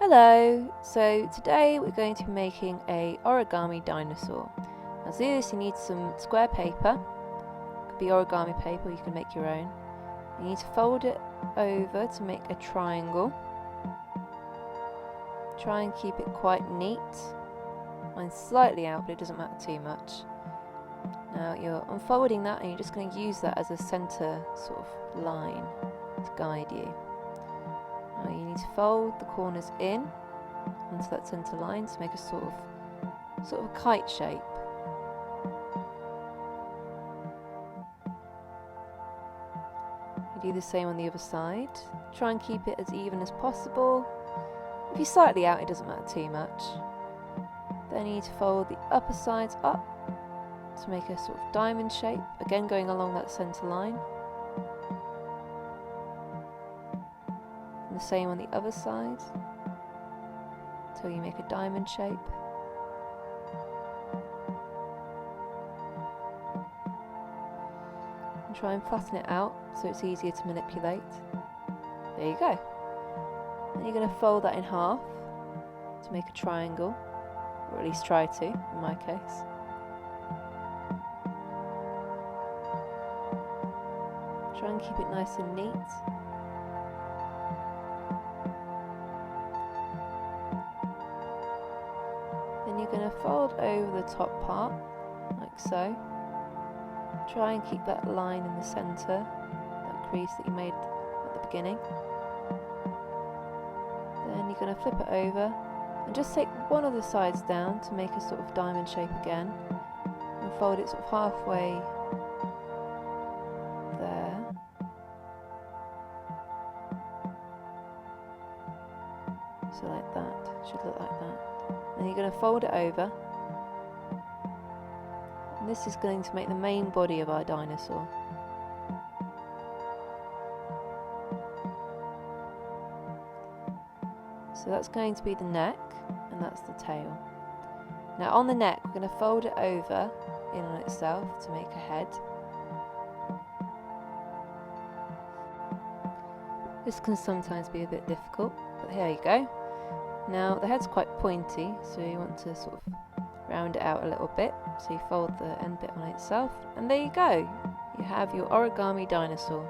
Hello! So today we're going to be making a origami dinosaur. Now to do this you need some square paper. It could be origami paper, you can make your own. You need to fold it over to make a triangle. Try and keep it quite neat. Mine's slightly out, but it doesn't matter too much. Now you're unfolding that and you're just going to use that as a centre sort of line to guide you. Now you need to fold the corners in onto that centre line to make a sort of a kite shape. You do the same on the other side. Try and keep it as even as possible. If you're slightly out, it doesn't matter too much. Then you need to fold the upper sides up to make a sort of diamond shape, again going along that centre line. And the same on the other side, until you make a diamond shape. And try and flatten it out so it's easier to manipulate. There you go. Then you're going to fold that in half to make a triangle, or at least try to, in my case. Try and keep it nice and neat. Then you're going to fold over the top part, like so. Try and keep that line in the centre, that crease that you made at the beginning. Then you're going to flip it over and just take one of the sides down to make a sort of diamond shape again, and fold it sort of halfway there. So like that, should look like that. Then you're going to fold it over, and this is going to make the main body of our dinosaur. So that's going to be the neck, and that's the tail. Now on the neck we're going to fold it over in on itself to make a head. This can sometimes be a bit difficult, but here you go. Now the head's quite pointy, so you want to sort of round it out a little bit. So you fold the end bit on itself, and there you go. You have your origami dinosaur.